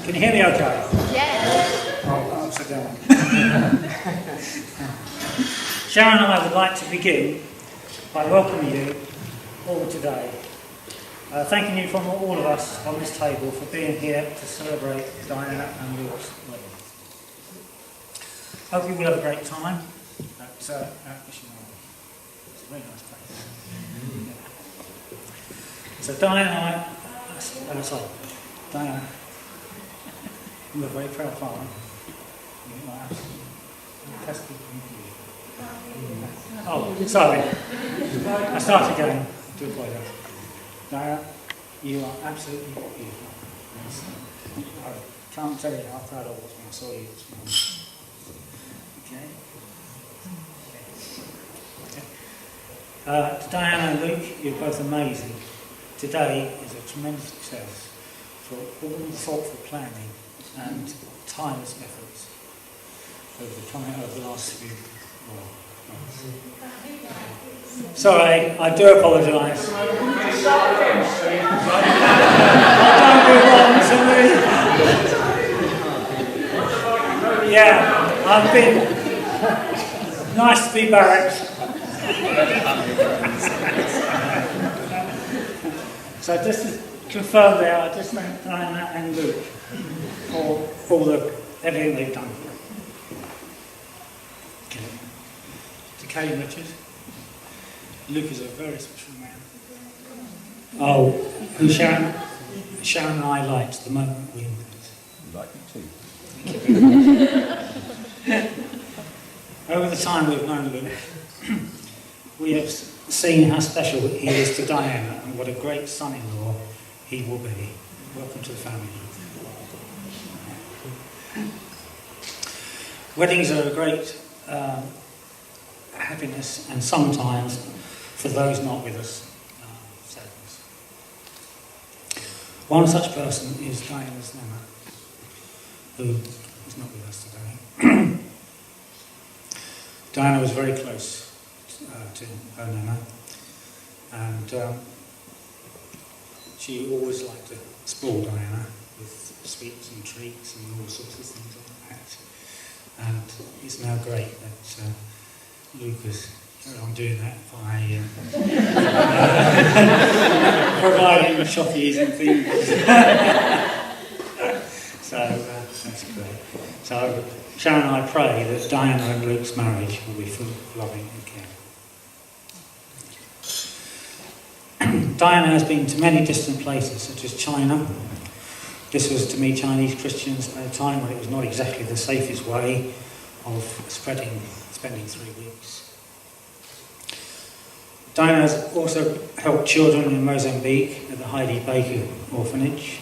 Can you hear me okay? Yeah. Oh, upside down. Sharon and I would like to begin by welcoming you all today. Thanking you from all of us on this table for being here to celebrate Diana and Luke's wedding. Hope you will have a great time at Missionary. It's a very nice place. So Diana, Diana, I'm a very proud father. Oh, sorry. I start again. I do apologise. Diana, you are absolutely beautiful. I can't tell you how proud I was when I saw you this morning. Okay. To Diana and Luke, you're both amazing. Today is a tremendous success for all the thoughtful planning and tireless efforts over the last few months. Sorry, I do apologise. Yeah, I've been nice to be back. So just to confirm there, I just thank Diana and Luke for all everything they've done. To Kay and Richard, Luke is a very special man. Oh, who Sharon and I liked the moment we met. You like it too. Over the time we've known Luke, we have seen how special he is to Diana and what a great son-in-law he will be. Welcome to the family. Weddings are a great happiness, and sometimes, for those not with us, sadness. One such person is Diana's Nana, who is not with us today. Diana was very close to her Nana, and she always liked to spoil Diana with sweets and treats and all sorts of things like that. And it's now great that Luke has carried on doing that by providing chockies and things. So that's great. So Sharon and I pray that Diana and Luke's marriage will be full of loving and care. Diana has been to many distant places, such as China. This was to meet Chinese Christians at a time when it was not exactly the safest way of spending 3 weeks. Diana has also helped children in Mozambique at the Heidi Baker Orphanage,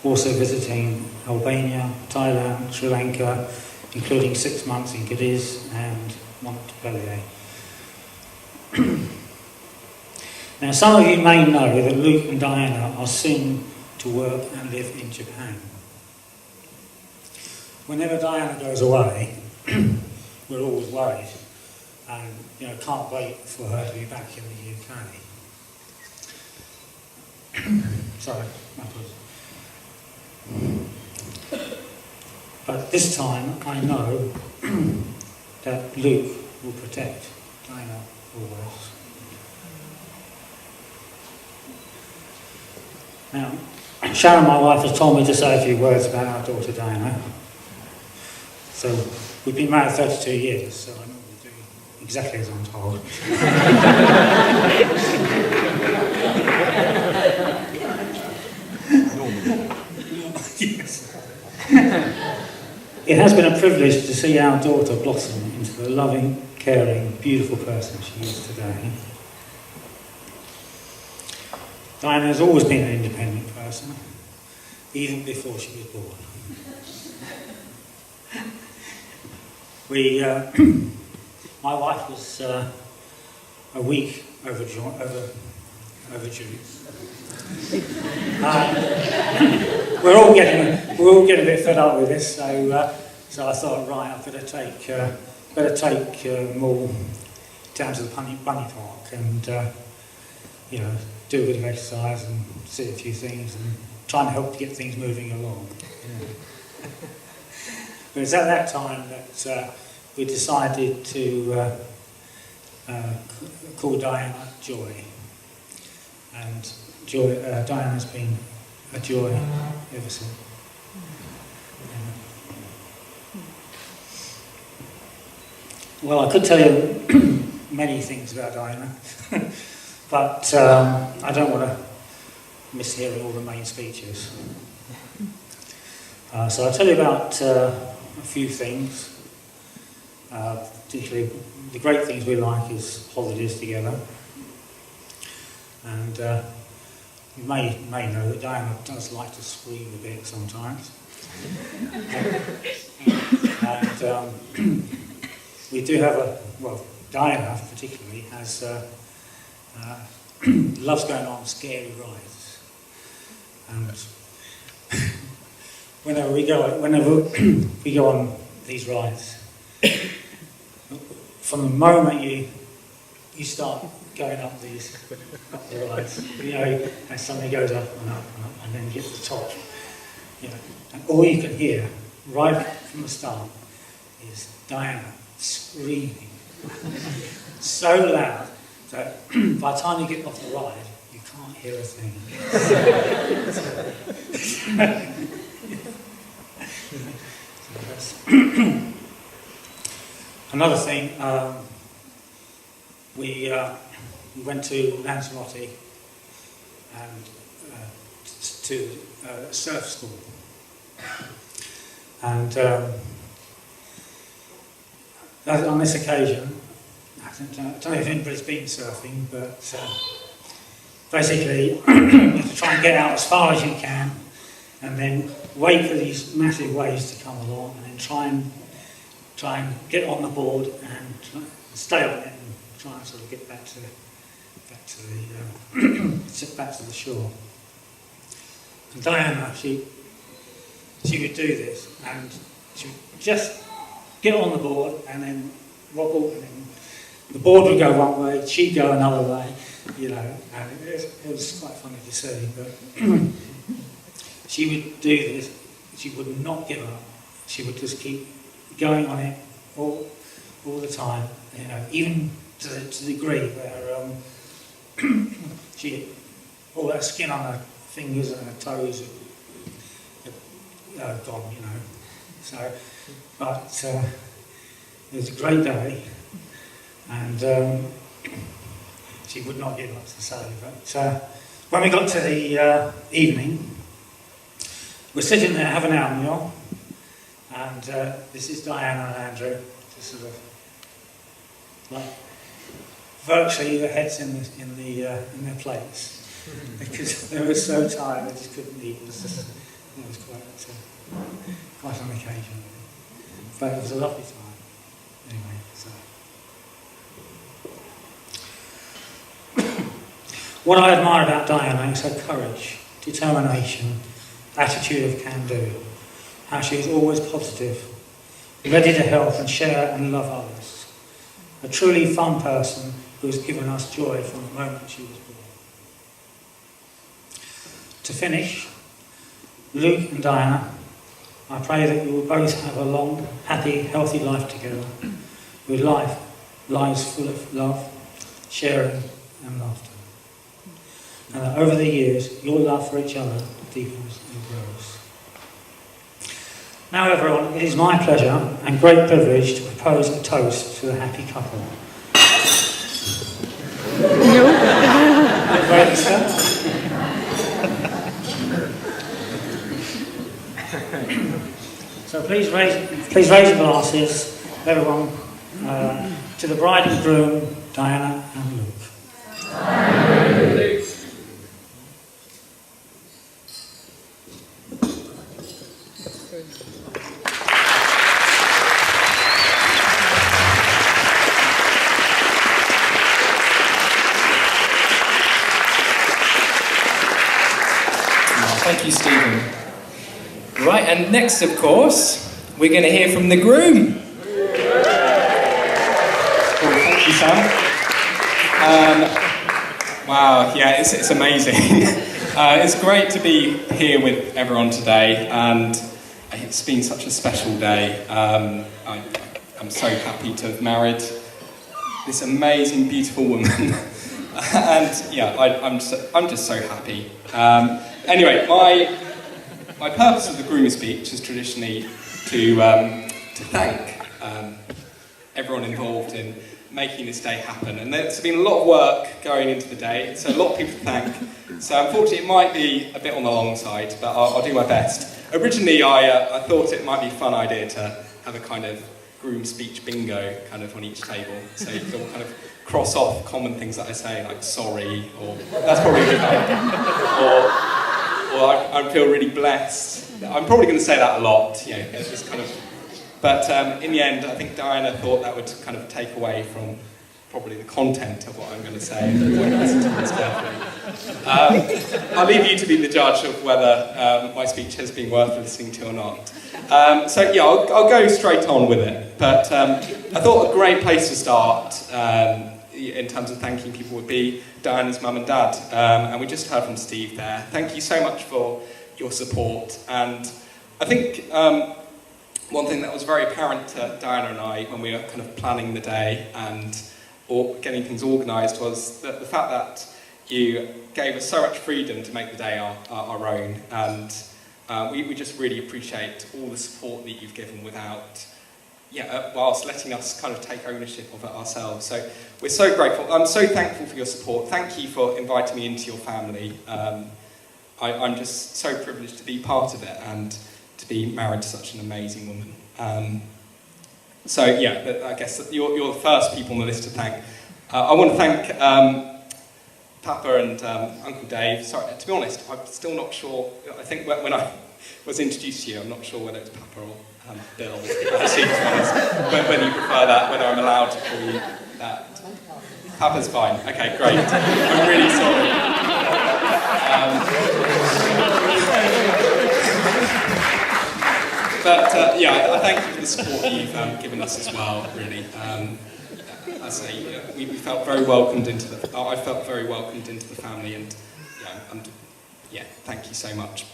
also visiting Albania, Thailand, Sri Lanka, including 6 months in Cadiz and Montpellier. Now, some of you may know that Luke and Diana are soon to work and live in Japan. Whenever Diana goes away, we're always worried and can't wait for her to be back in the UK. Sorry, my apologies. But this time I know that Luke will protect Diana always. Now, Sharon, my wife, has told me to say a few words about our daughter Diana. So we've been married 32 years, so I normally do exactly as I'm told. Yes. It has been a privilege to see our daughter blossom into the loving, caring, beautiful person she is today. Diana has always been an independent person, even before she was born. My wife was a week overdue. We're all getting a bit fed up with this, so I thought, right, I better take them all down to the bunny park and do a bit of exercise and see a few things and try and help to get things moving along. But it's at that time that we decided to call Diana Joy. And Diana's been a joy ever since. Well, I could tell you many things about Diana, but I don't want to miss hearing all the main speeches. So I'll tell you about a few things. Particularly, the great things we like is holidays together. And you may know that Diana does like to scream a bit sometimes. And we do have Diana particularly has loves going on scary rides. And whenever we go on these rides, from the moment you start going up the rides, and something goes up and up and up, and then you get to the top, and all you can hear right from the start is Diana screaming so loud that by the time you get off the ride, you can't hear a thing. Another thing, we went to Lanzarote and to surf school, and on this occasion, I don't know if anybody's been surfing, but basically you have to try and get out as far as you can, and then wait for these massive waves to come along, and then try and get on the board and stay on it and try and sort of get back to the shore. And Diana, she would do this, and she would just get on the board and then wobble, and then the board would go one way, she'd go another way, and it was quite funny to see. But she would do this. She would not give up. She would just keep going on it all the time. Even to the degree where all that skin on her fingers and her toes had gone. So, but it was a great day, and she would not give up, to say. But when we got to the evening, we're sitting there having our meal, and this is Diana and Andrew, just sort of like virtually their heads in their plates, because they were so tired they just couldn't eat. It was quite an occasion, but it was a lovely time. Anyway, so what I admire about Diana is her courage, determination, attitude of can-do, how she is always positive, ready to help and share and love others. A truly fun person who has given us joy from the moment she was born. To finish, Luke and Diana, I pray that you will both have a long, happy, healthy life together, with lives full of love, sharing and laughter. And that over the years, your love for each other deepens and grows. Now everyone, it is my pleasure and great privilege to propose a toast to the happy couple. So please raise your glasses, everyone, to the bride and groom, Diana and Luke. Thank you, Stephen. Right, and next, of course, we're going to hear from the groom. Cool, thank you, Sam. Wow, yeah, it's amazing. It's great to be here with everyone today, and It's been such a special day. I'm so happy to have married this amazing, beautiful woman. And yeah, I'm just so happy. Anyway, my purpose of the groom speech is traditionally to thank everyone involved in making this day happen. And there's been a lot of work going into the day, so a lot of people to thank. So unfortunately it might be a bit on the long side, but I'll do my best. Originally I thought it might be a fun idea to have a kind of groom speech bingo kind of on each table. So you can all kind of cross off common things that I say, like sorry, or that's probably a good idea. Or I feel really blessed. I'm probably going to say that a lot, you know, it's just kind of. But in the end, I think Diana thought that would kind of take away from probably the content of what I'm going to say. Listen to this carefully. I'll leave you to be the judge of whether my speech has been worth listening to or not. So yeah, I'll go straight on with it. But I thought a great place to start in terms of thanking people would be Diana's mum and dad. And we just heard from Steve there. Thank you so much for your support. And I think one thing that was very apparent to Diana and I when we were kind of planning the day and getting things organised was that the fact that you gave us so much freedom to make the day our own, and we just really appreciate all the support that you've given whilst letting us kind of take ownership of it ourselves. So we're so grateful. I'm so thankful for your support. Thank you for inviting me into your family. I'm just so privileged to be part of it and to be married to such an amazing woman. So yeah, I guess you're the first people on the list to thank. I want to thank Papa and Uncle Dave. Sorry, to be honest, I'm still not sure. I think when I was introduced to you, I'm not sure whether it's Papa or Bill. Actually, to be honest, whether you prefer that, whether I'm allowed to call you that. Papa's fine. Okay, great. I'm really sorry. But yeah, I thank you for the support that you've given us as well, really. I say, we felt very welcomed into I felt very welcomed into the family, and thank you so much.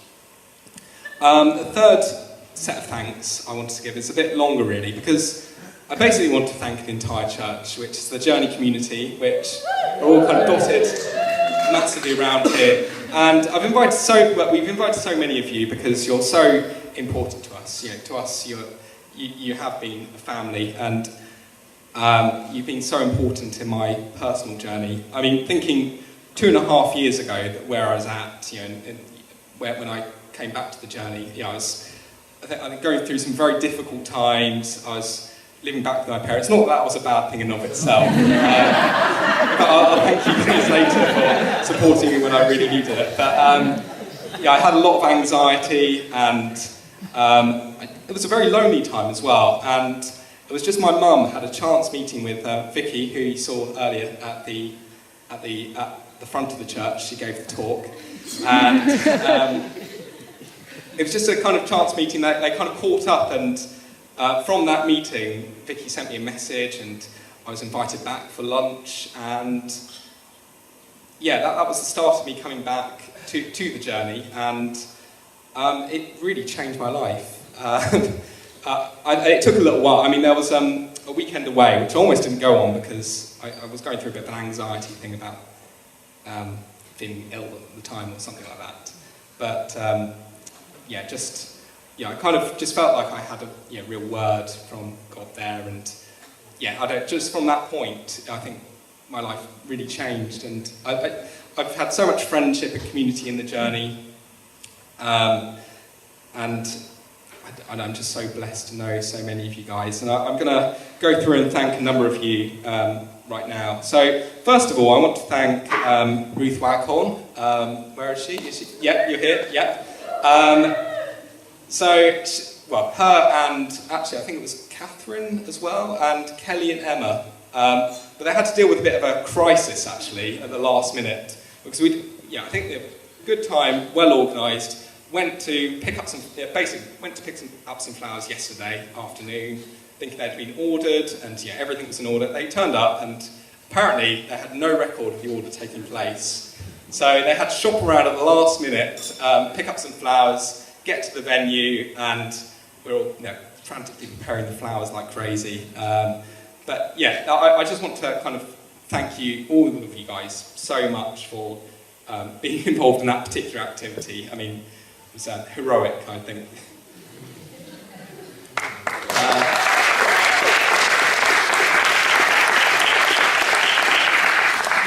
The third set of thanks I wanted to give is a bit longer, really, because I basically want to thank the entire church, which is the Journey community, which are all kind of dotted massively around here. And we've invited so many of you because you're so important to us. You know, to us, you have been a family, and you've been so important in my personal journey. I mean, thinking 2.5 years ago, where I was at, you know, when I came back to the Journey, you know, I think going through some very difficult times. I was living back with my parents. Not that was a bad thing in and of itself. But I'll thank you guys later for supporting me when I really needed it. But I had a lot of anxiety, and it was a very lonely time as well. And it was just my mum had a chance meeting with Vicky, who you saw earlier at the front of the church. She gave the talk, and it was just a kind of chance meeting. They kind of caught up, and from that meeting, Vicky sent me a message, and I was invited back for lunch, and yeah, that was the start of me coming back to the Journey, and it really changed my life. It took a little while. I mean, there was a weekend away, which I almost didn't go on because I was going through a bit of an anxiety thing about feeling ill at the time or something like that. But I kind of just felt like I had a real word from God there, and just from that point, I think my life really changed, and I've had so much friendship and community in the Journey, and I'm just so blessed to know so many of you guys, and I'm going to go through and thank a number of you right now. So first of all, I want to thank Ruth Waghorn. Where is she? Yep, you're here. Yep. Her and actually I think it was Catherine as well, and Kelly and Emma. But they had to deal with a bit of a crisis actually at the last minute, because I think they had a good time, well organised. Went to pick up some flowers yesterday afternoon, thinking they'd been ordered, and everything was in order. They turned up, and apparently they had no record of the order taking place. So they had to shop around at the last minute, pick up some flowers, get to the venue, and we're all frantically preparing the flowers like crazy. But yeah, I just want to kind of thank you, all of you guys, so much for being involved in that particular activity. I mean, it was heroic, I think.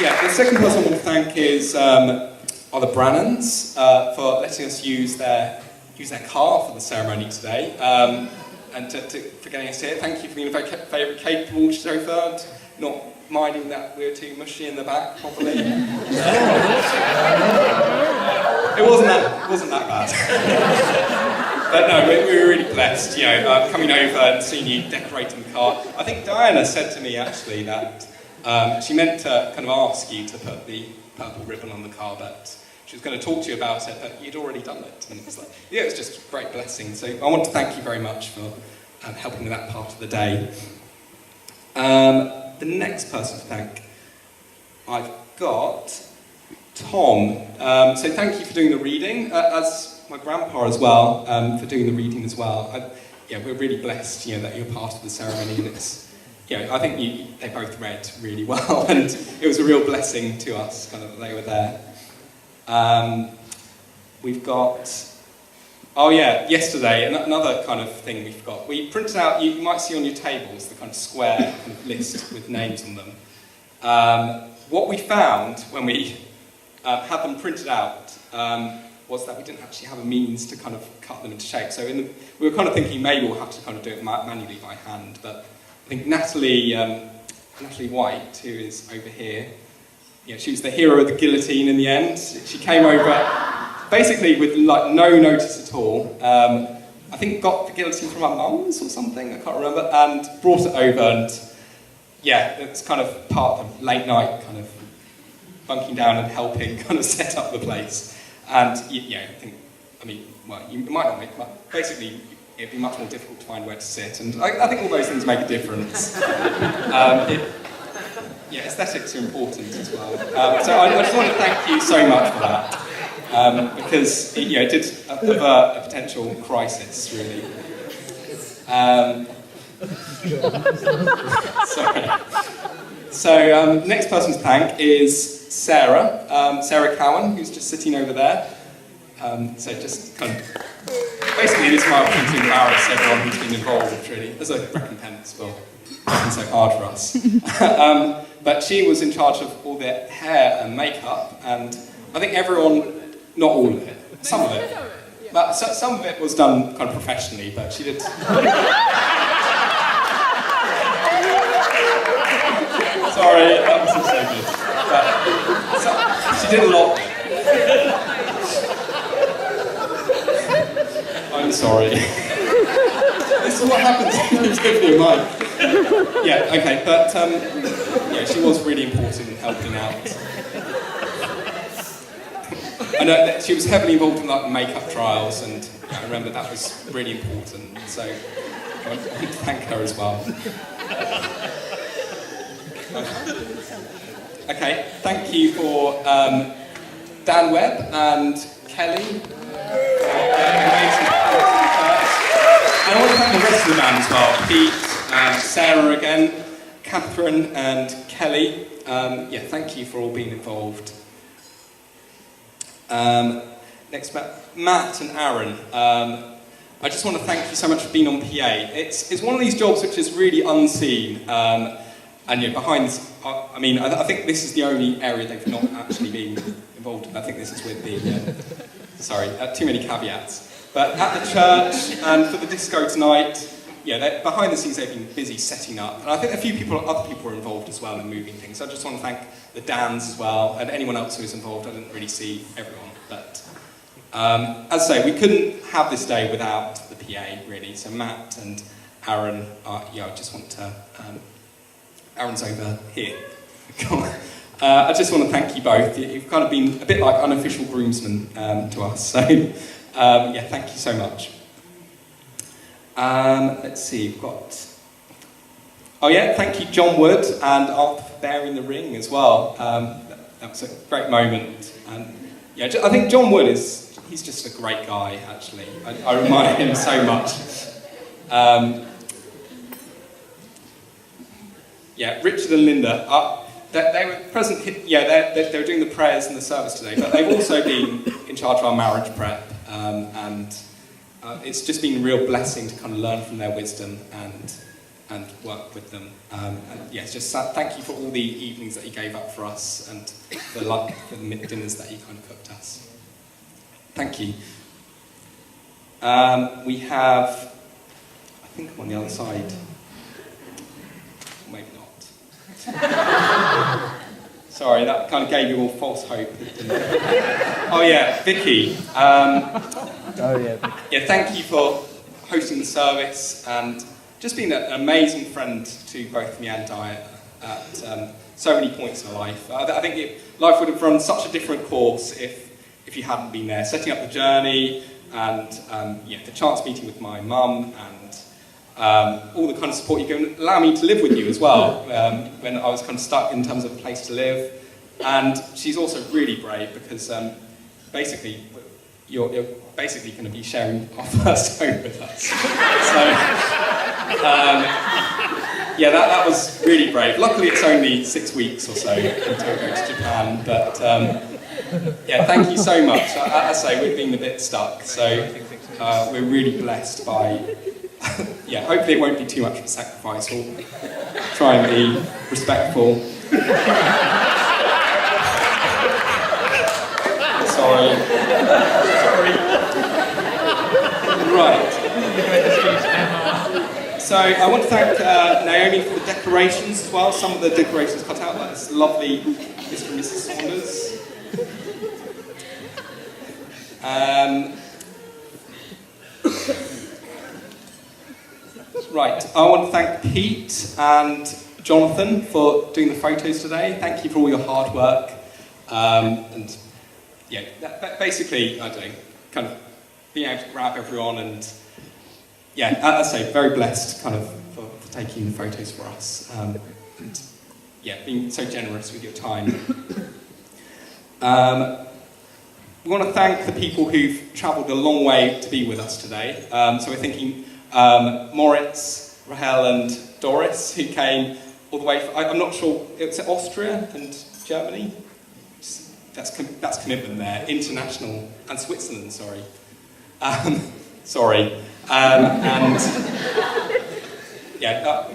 Yeah, the second person I want to thank is are the Brannans for letting us use their car for the ceremony today, and for getting us here. Thank you for being a very capable chauffeur and not minding that we were too mushy in the back, probably. It wasn't that bad. But no, we were really blessed, coming over and seeing you decorating the car. I think Diana said to me actually that she meant to kind of ask you to put the purple ribbon on the car, but she was going to talk to you about it, but you'd already done it. And it was like, it was just a great blessing. So I want to thank you very much for helping with that part of the day. The next person to thank, I've got Tom. So thank you for doing the reading, as my grandpa as well, for doing the reading as well. We're really blessed, that you're part of the ceremony, and it's, I think they both read really well, and it was a real blessing to us, kind of, that they were there. We've got, yesterday, another kind of thing we forgot. We printed out, you might see on your tables, the kind of square kind of list with names on them. What we found when we had them printed out was that we didn't actually have a means to kind of cut them into shape. So we were kind of thinking maybe we'll have to kind of do it manually by hand, but I think Natalie White, who is over here, she was the hero of the guillotine in the end. She came over basically with like no notice at all. I think got the guillotine from our mums or something, I can't remember, and brought it over, and it's kind of part of the late night kind of bunking down and helping kind of set up the place. And you might not make, but basically it'd be much more difficult to find where to sit, and I think all those things make a difference. Aesthetics are important as well. So I just want to thank you so much for that, because it did avert a potential crisis, really. Sorry. So next person to thank is Sarah, Sarah Cowan, who's just sitting over there. So just kind of, basically this is my opportunity to embarrass everyone who's been involved, really, as a recompense for working so hard for us. But she was in charge of all the hair and makeup, and I think everyone, not all of it, some of it, but some of it was done kind of professionally, but she did. Sorry, that wasn't so good. But she did a lot. I'm sorry. This is what happens when you give me a mic. But she was really important in helping out. I know that she was heavily involved in like makeup trials, and I remember that was really important. So I want to thank her as well. Okay, thank you for Dan Webb and Kelly. And I want to thank the rest of the band as well. Pete, Sarah again, Catherine and Kelly. Thank you for all being involved. Next, Matt and Aaron. I just want to thank you so much for being on PA. It's one of these jobs which is really unseen. And behind this, I think this is the only area they've not actually been involved in. I think this is with the, too many caveats. But at the church and for the disco tonight, behind the scenes they've been busy setting up. And I think other people were involved as well in moving things. So I just want to thank the Dans as well, and anyone else who was involved. I didn't really see everyone. But as I say, we couldn't have this day without the PA, really. So Matt and Aaron, I just want to... Aaron's over here. I just want to thank you both. You've kind of been a bit like unofficial groomsmen to us. So, thank you so much. Let's see, we've got... thank you John Wood and Arthur for bearing the ring as well. That was a great moment. And I think John Wood he's just a great guy, actually. I admire him so much. Yeah, Richard and Linda, they were present, they were doing the prayers in the service today, but they've also been in charge of our marriage prep, and it's just been a real blessing to kind of learn from their wisdom and work with them. And yes, just thank you for all the evenings that you gave up for us and for the dinners that you kind of cooked us. Thank you. We have, I think I'm on the other side. Maybe not. Sorry, that kind of gave you all false hope. Didn't it? Oh yeah, Vicky. Yeah, thank you for hosting the service and just being an amazing friend to both me and Di at so many points in her life. I think life would have run such a different course if you hadn't been there. Setting up the journey and the chance meeting with my mum and all the kind of support you give, allow me to live with you as well when I was kind of stuck in terms of a place to live. And she's also really brave because basically you're basically going to be sharing our first home with us. So that was really brave. Luckily it's only 6 weeks or so until I go to Japan, but thank you so much. As I say, we've been a bit stuck, so we're really blessed by hopefully it won't be too much of a sacrifice. We'll try and be respectful. Sorry. Right. So I want to thank Naomi for the decorations as well. Some of the decorations cut out, like this lovely Mr. and Mrs. Saunders. Right, I want to thank Pete and Jonathan for doing the photos today. Thank you for all your hard work. Basically, I don't know, kind of being able to grab everyone and, as I say, very blessed kind of for taking the photos for us. Being so generous with your time. We want to thank the people who've travelled a long way to be with us today. So we're thinking Moritz, Rahel and Doris, who came all the way from, I'm not sure, it's Austria and Germany? That's commitment there. International, and Switzerland, sorry.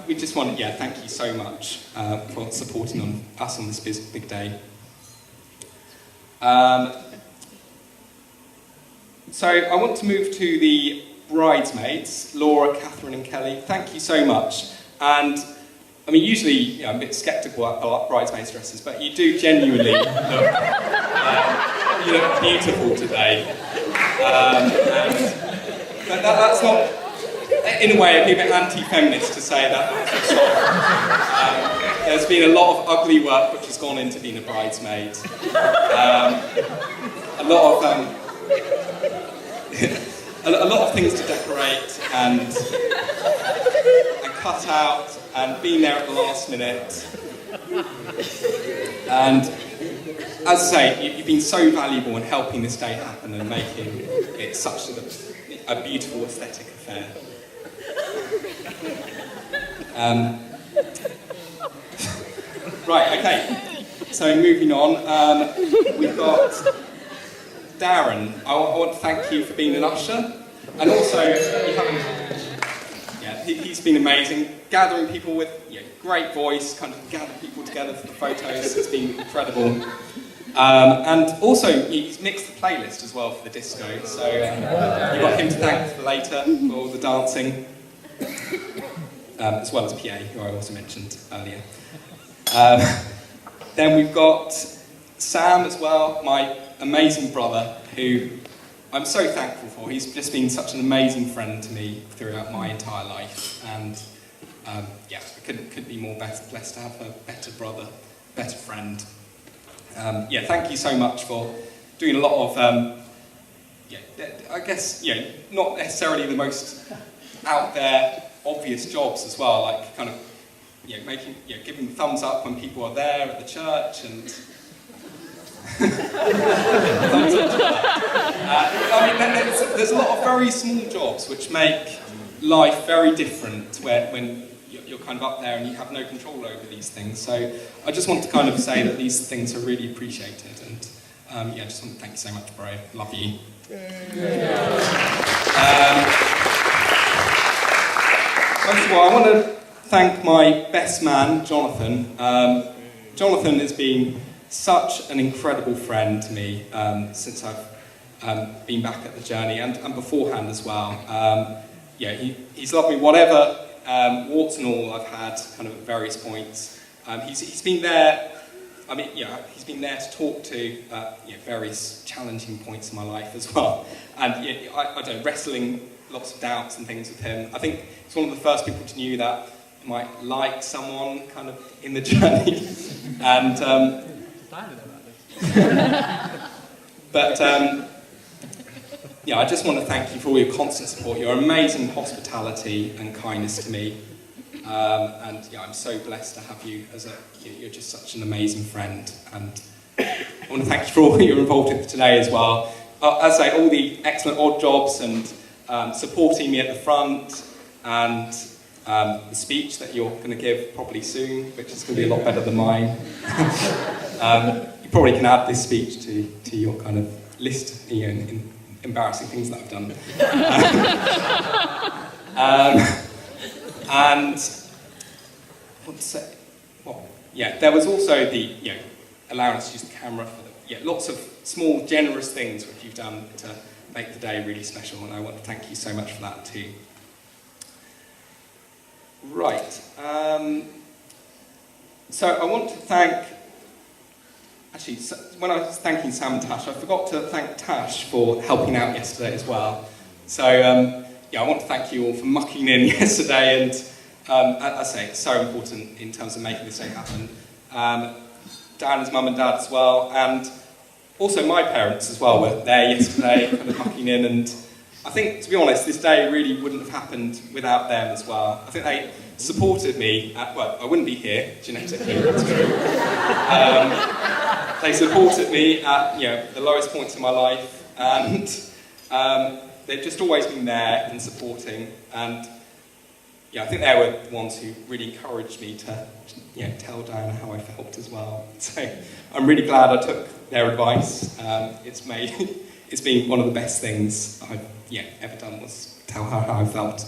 We just want to, thank you so much for supporting us on this big day. So I want to move to the bridesmaids, Laura, Catherine and Kelly. Thank you so much. And I mean, usually I'm a bit sceptical about bridesmaids' dresses, but you do genuinely look beautiful today. But that's not, in a way, it'd be a bit anti-feminist to say that. There's been a lot of ugly work which has gone into being a bridesmaid. A lot of things to decorate and cut out and being there at the last minute. And as I say, you've been so valuable in helping this day happen and making it such a beautiful aesthetic affair. Right, okay. So moving on, we've got Darren. I want to thank you for being an usher. And also, he's been amazing. Gathering people with great voice, kind of gather people together for the photos. It's been incredible. And also, he's mixed the playlist as well for the disco. So you've got him to thank for later for all the dancing. As well as PA, who I also mentioned earlier. Then we've got Sam as well, my amazing brother, who I'm so thankful for. He's just been such an amazing friend to me throughout my entire life. And I couldn't be more blessed to have a better brother, better friend. Thank you so much for doing a lot of, I guess, not necessarily the most out there, obvious jobs as well, like kind of, giving thumbs up when people are there at the church and Thumbs up to that. I mean, there's a lot of very small jobs which make life very different when you're kind of up there and you have no control over these things. So I just want to kind of say that these things are really appreciated, and yeah, I just want to thank you so much, bro. Love you. First of all, I want to thank my best man, Jonathan. Jonathan has been such an incredible friend to me since I've been back at the journey, and beforehand as well. Yeah, he's loved me whatever warts and all I've had kind of at various points. He's been there. I mean, yeah, he's been there to talk to various challenging points in my life as well. And yeah, I don't know, wrestling lots of doubts and things with him. I think he's one of the first people to know that I might like someone kind of in the journey. And yeah, I just want to thank you for all your constant support, your amazing hospitality and kindness to me. And yeah, I'm so blessed to have you you're just such an amazing friend. And I want to thank you for all you're involved with today as well. As I say, all the excellent odd jobs and supporting me at the front, and the speech that you're going to give probably soon, which is going to be a lot better than mine. You probably can add this speech to your kind of list, in embarrassing things that I've done. And what to say? Well, yeah, there was also the allowing us to use the camera for lots of small, generous things which you've done to make the day really special, and I want to thank you so much for that too. Right. So I want to thank. Actually, when I was thanking Sam and Tash, I forgot to thank Tash for helping out yesterday as well. So yeah, I want to thank you all for mucking in yesterday, and as I say, it's so important in terms of making this day happen. Diana's mum and dad as well, and also my parents as well were there yesterday, kind of mucking in, and I think, to be honest, this day really wouldn't have happened without them as well. I think they supported me well, I wouldn't be here, genetically, that's true. They supported me at the lowest points in my life, and they've just always been there and supporting, and yeah, I think they were the ones who really encouraged me to tell Diana how I felt as well. So I'm really glad I took their advice. It's been one of the best things I've ever done, was tell her how I felt.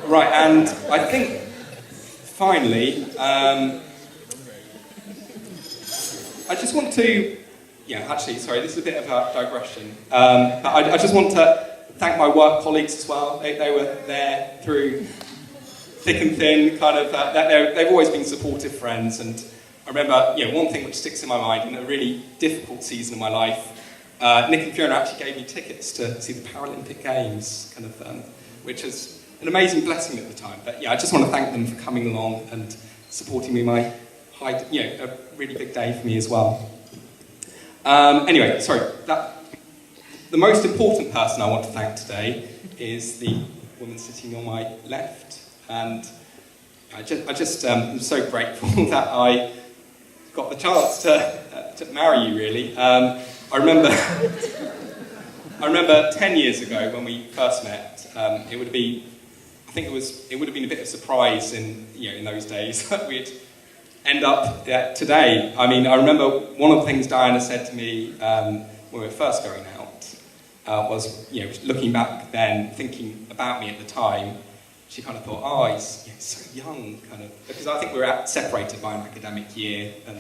Right, and I think finally, I just want to, actually, sorry, this is a bit of a digression, but I just want to thank my work colleagues as well. They were there through thick and thin, kind of, they've always been supportive friends, and I remember, one thing which sticks in my mind in a really difficult season of my life, Nick and Fiona actually gave me tickets to see the Paralympic Games, kind of, which is an amazing blessing at the time. But I just want to thank them for coming along and supporting me a really big day for me as well. Anyway, sorry, the most important person I want to thank today is the woman sitting on my left, and I just am so grateful that I got the chance to marry you, really. I remember 10 years ago when we first met, it would have been a bit of a surprise in those days that we'd end up today. I mean, I remember one of the things Diana said to me when we were first going out was, looking back then, thinking about me at the time, she kind of thought, he's so young, kind of, because I think we were separated by an academic year, and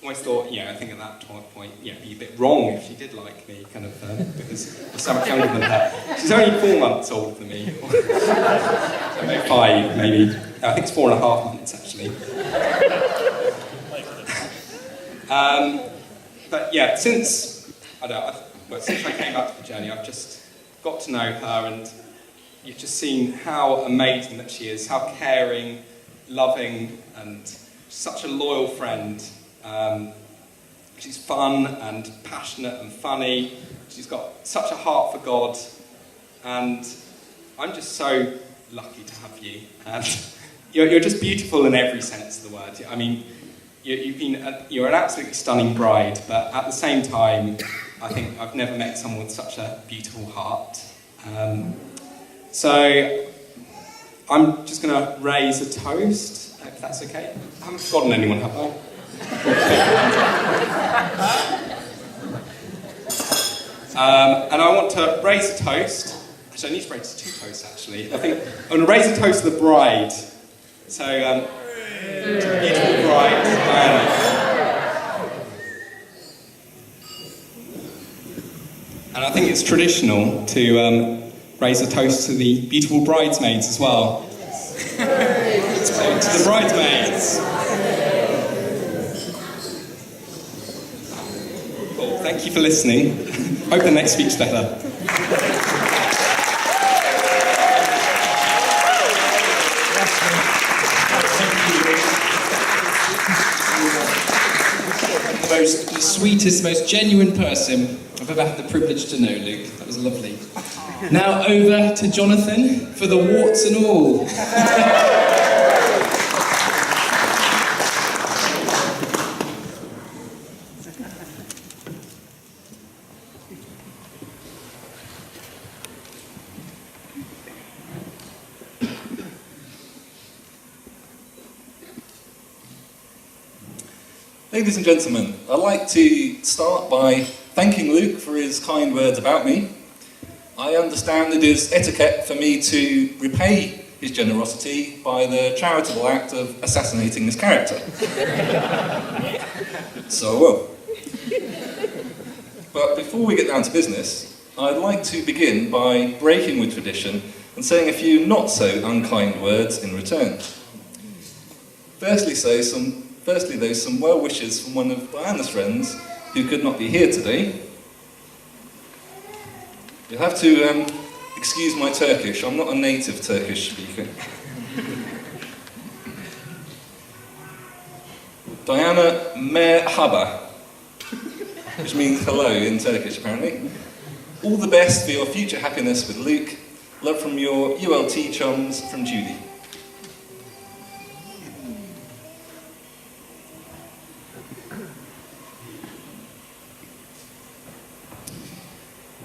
I always thought, I think at that point, it'd be a bit wrong if she did like me, kind of, because I'm so much younger than her. She's only 4 months older than me. So maybe 5, maybe. I think it's 4.5 months, actually. But since I came back to the journey, I've just got to know her, and you've just seen how amazing that she is, how caring, loving, and such a loyal friend. She's fun and passionate and funny. She's got such a heart for God, and I'm just so lucky to have you. And you're just beautiful in every sense of the word. I mean, you're an absolutely stunning bride, but at the same time, I think I've never met someone with such a beautiful heart. So I'm just going to raise a toast, if that's okay. I haven't forgotten anyone, have I? And I want to raise a toast. Actually, I need to raise two toasts, actually. I think I'm going to raise a toast to the bride. So, beautiful bride, Diana. And I think it's traditional to raise a toast to the beautiful bridesmaids as well. So, to the bridesmaids. Cool, thank you for listening. Hope the next speech's better. The sweetest, most genuine person I've ever had the privilege to know, Luke. That was lovely. Now over to Jonathan for the warts and all. Ladies and gentlemen, I'd like to start by thanking Luke for his kind words about me. I understand it is etiquette for me to repay his generosity by the charitable act of assassinating his character. So I will. But before we get down to business, I'd like to begin by breaking with tradition and saying a few not so unkind words in return. Firstly, some well wishes from one of Diana's friends who could not be here today. You'll have to excuse my Turkish. I'm not a native Turkish speaker. Diana merhaba, which means hello in Turkish apparently. All the best for your future happiness with Luke. Love from your ULT chums from Judy.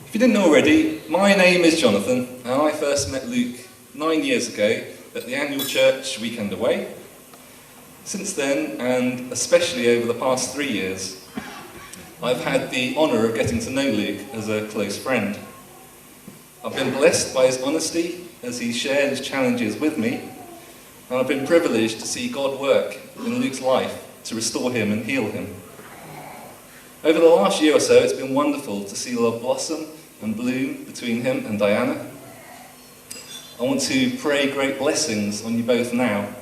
If you didn't know already, my name is Jonathan, and I first met Luke 9 years ago at the annual church weekend away. Since then, and especially over the past 3 years, I've had the honour of getting to know Luke as a close friend. I've been blessed by his honesty as he shared his challenges with me, and I've been privileged to see God work in Luke's life to restore him and heal him. Over the last year or so, it's been wonderful to see love blossom and bloom between him and Diana. I want to pray great blessings on you both now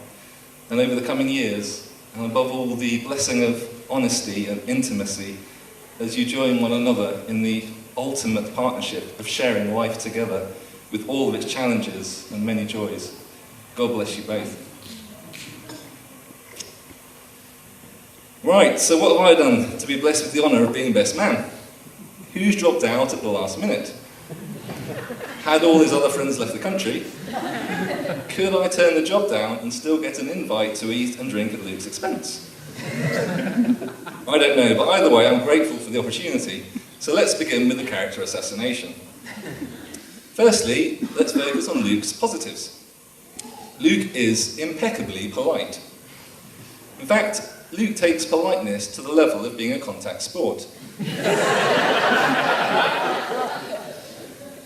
and over the coming years, and above all, the blessing of honesty and intimacy as you join one another in the ultimate partnership of sharing life together with all of its challenges and many joys. God bless you both. Right, so what have I done to be blessed with the honour of being best man? Who's dropped out at the last minute? Had all his other friends left the country? Could I turn the job down and still get an invite to eat and drink at Luke's expense? I don't know, but either way, I'm grateful for the opportunity. So let's begin with the character assassination. Firstly, let's focus on Luke's positives. Luke is impeccably polite. In fact, Luke takes politeness to the level of being a contact sport.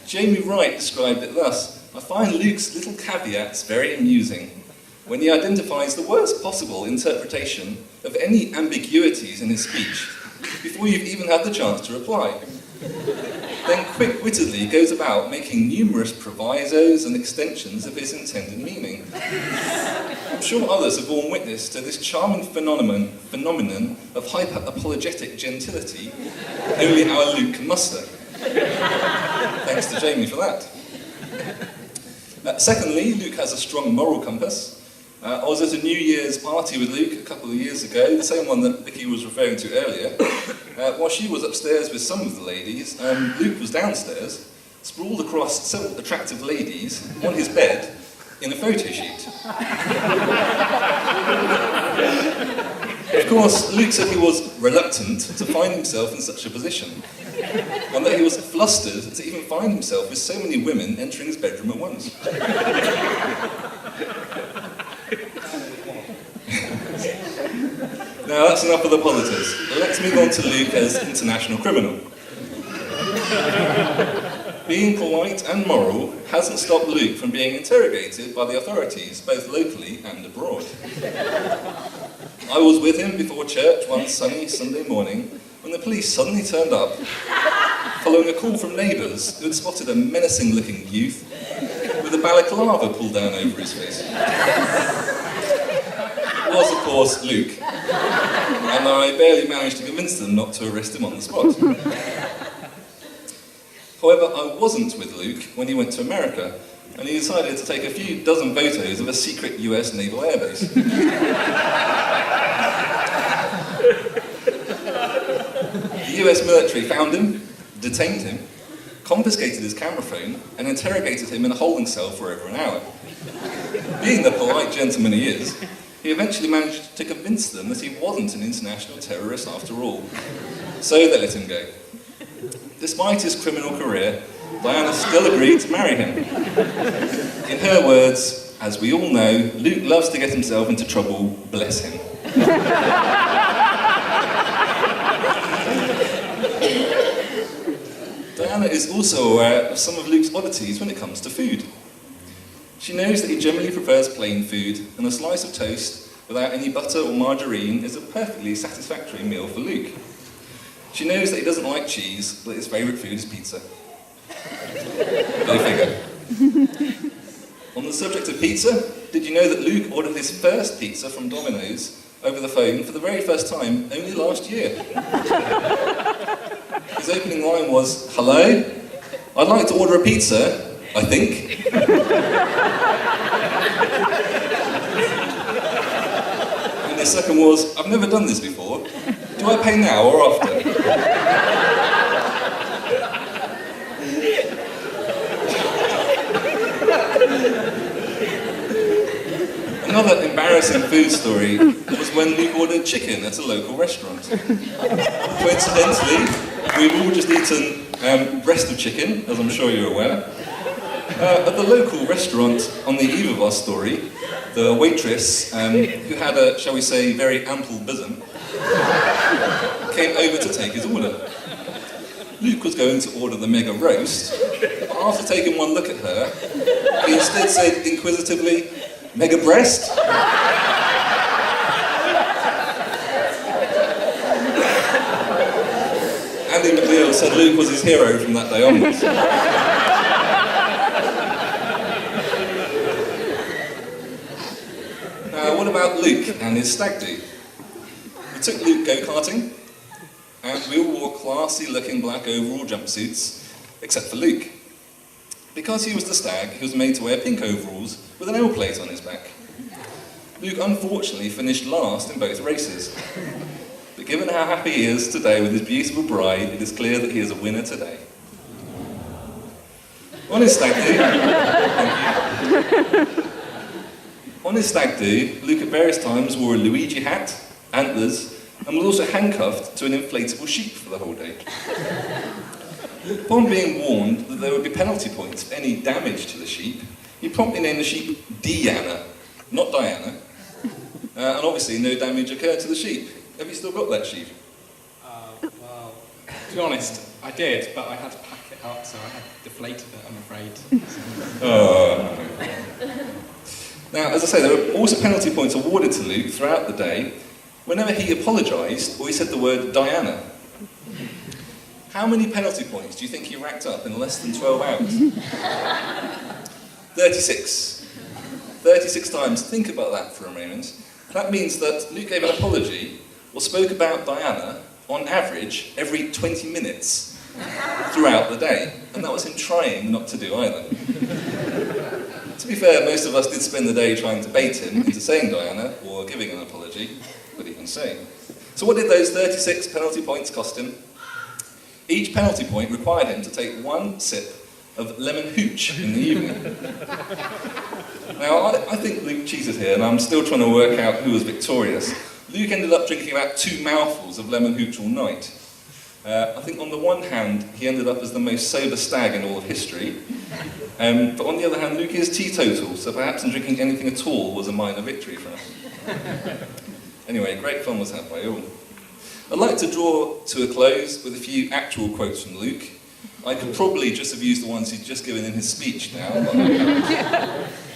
Jamie Wright described it thus: I find Luke's little caveats very amusing when he identifies the worst possible interpretation of any ambiguities in his speech before you've even had the chance to reply. Then quick-wittedly goes about making numerous provisos and extensions of his intended meaning. I'm sure others have borne witness to this charming phenomenon of hyper-apologetic gentility only our Luke can muster. Thanks to Jamie for that. Secondly, Luke has a strong moral compass. I was at a New Year's party with Luke a couple of years ago, the same one that Vicky was referring to earlier. While she was upstairs with some of the ladies, Luke was downstairs, sprawled across several attractive ladies on his bed, in a photo shoot. Of course, Luke said he was reluctant to find himself in such a position, and that he was flustered to even find himself with so many women entering his bedroom at once. Now that's enough of the politics. Let's move on to Luke as international criminal. Being polite and moral hasn't stopped Luke from being interrogated by the authorities, both locally and abroad. I was with him before church one sunny Sunday morning when the police suddenly turned up, following a call from neighbours who had spotted a menacing-looking youth with a balaclava pulled down over his face. It was, of course, Luke, and I barely managed to convince them not to arrest him on the spot. However, I wasn't with Luke when he went to America, and he decided to take a few dozen photos of a secret US naval airbase. The US military found him, detained him, confiscated his camera phone, and interrogated him in a holding cell for over an hour. Being the polite gentleman he is, he eventually managed to convince them that he wasn't an international terrorist after all. So they let him go. Despite his criminal career, Diana still agreed to marry him. In her words, as we all know, Luke loves to get himself into trouble, bless him. Diana is also aware of some of Luke's oddities when it comes to food. She knows that he generally prefers plain food, and a slice of toast without any butter or margarine is a perfectly satisfactory meal for Luke. She knows that he doesn't like cheese, but his favourite food is pizza. Go figure. On the subject of pizza, did you know that Luke ordered his first pizza from Domino's over the phone for the very first time only last year? His opening line was, "Hello, I'd like to order a pizza, I think." And his second was, "I've never done this before. Do I pay now or after?" Another embarrassing food story was when Luke ordered chicken at a local restaurant. Coincidentally, we've all just eaten breast of chicken, as I'm sure you're aware. At the local restaurant, on the eve of our story, the waitress, who had a, shall we say, very ample bosom, came over to take his order. Luke was going to order the mega roast, but after taking one look at her, he instead said inquisitively, "Mega breast?" Andy McNeil said Luke was his hero from that day onwards. Now, what about Luke and his stag do? We took Luke go-karting, and we all wore classy-looking black overall jumpsuits, except for Luke. Because he was the stag, he was made to wear pink overalls with an L plate on his back. Luke unfortunately finished last in both races. But given how happy he is today with his beautiful bride, it is clear that he is a winner today. On his stag do, on his stag do, Luke at various times wore a Luigi hat, antlers, and was also handcuffed to an inflatable sheep for the whole day. Upon being warned that there would be penalty points for any damage to the sheep, he promptly named the sheep Deanna, not Diana, and obviously no damage occurred to the sheep. Have you still got that sheep? Well, to be honest, I did, but I had to pack it up, so I had deflated it, I'm afraid. Oh. Now, as I say, there were also penalty points awarded to Luke throughout the day whenever he apologised or he said the word Diana. How many penalty points do you think he racked up in less than 12 hours? 36. 36 times. Think about that for a moment. That means that Luke gave an apology or spoke about Diana, on average, every 20 minutes throughout the day. And that was him trying not to do either. To be fair, most of us did spend the day trying to bait him into saying Diana or giving an apology, but even saying. So what did those 36 penalty points cost him? Each penalty point required him to take one sip of lemon hooch in the evening. Now, I think Luke cheated here, and I'm still trying to work out who was victorious. Luke ended up drinking about 2 mouthfuls of lemon hooch all night. I think on the one hand, he ended up as the most sober stag in all of history. But on the other hand, Luke is teetotal, so perhaps in drinking anything at all was a minor victory for us. Anyway, great fun was had by all. I'd like to draw to a close with a few actual quotes from Luke. I could probably just have used the ones he'd just given in his speech now. But,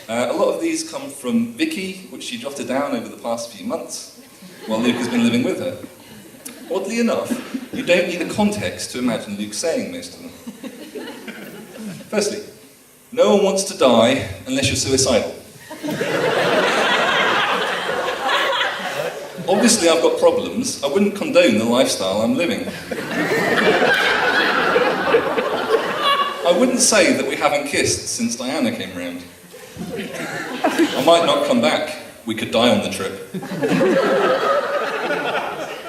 a lot of these come from Vicky, which she jotted down over the past few months, while Luke has been living with her. Oddly enough, you don't need a context to imagine Luke saying most of them. Firstly, no one wants to die unless you're suicidal. Obviously, I've got problems. I wouldn't condone the lifestyle I'm living. I wouldn't say that we haven't kissed since Diana came round. I might not come back. We could die on the trip.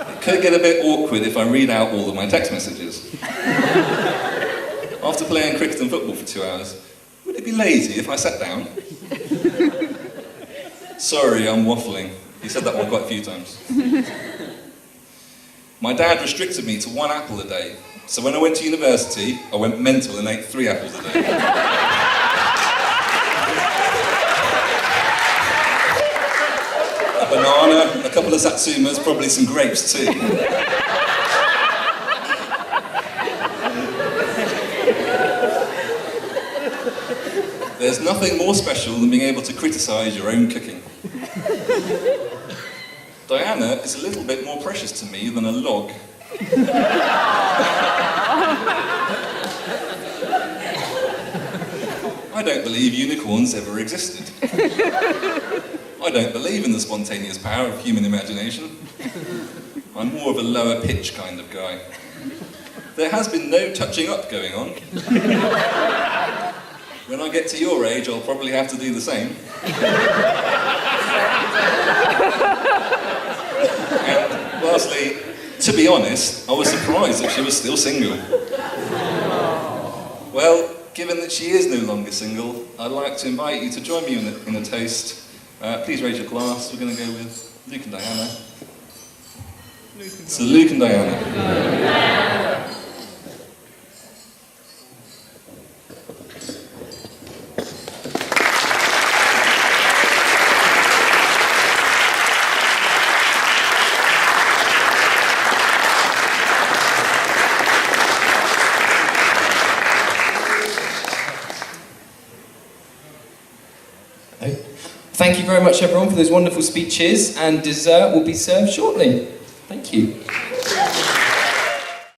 It could get a bit awkward if I read out all of my text messages. After playing cricket and football for 2 hours, would it be lazy if I sat down? Sorry, I'm waffling. He said that one quite a few times. My dad restricted me to 1 apple a day, so when I went to university, I went mental and ate 3 apples a day. A banana, a couple of satsumas, probably some grapes too. There's nothing more special than being able to criticise your own cooking. Diana is a little bit more precious to me than a log. I don't believe unicorns ever existed. I don't believe in the spontaneous power of human imagination. I'm more of a lower pitch kind of guy. There has been no touching up going on. When I get to your age, I'll probably have to do the same. And lastly, to be honest, I was surprised that she was still single. Well, given that she is no longer single, I'd like to invite you to join me in a toast. Please raise your glass. We're going to go with Luke and Diana. So Luke and Diana. Thank you very much, everyone, for those wonderful speeches, and dessert will be served shortly. Thank you.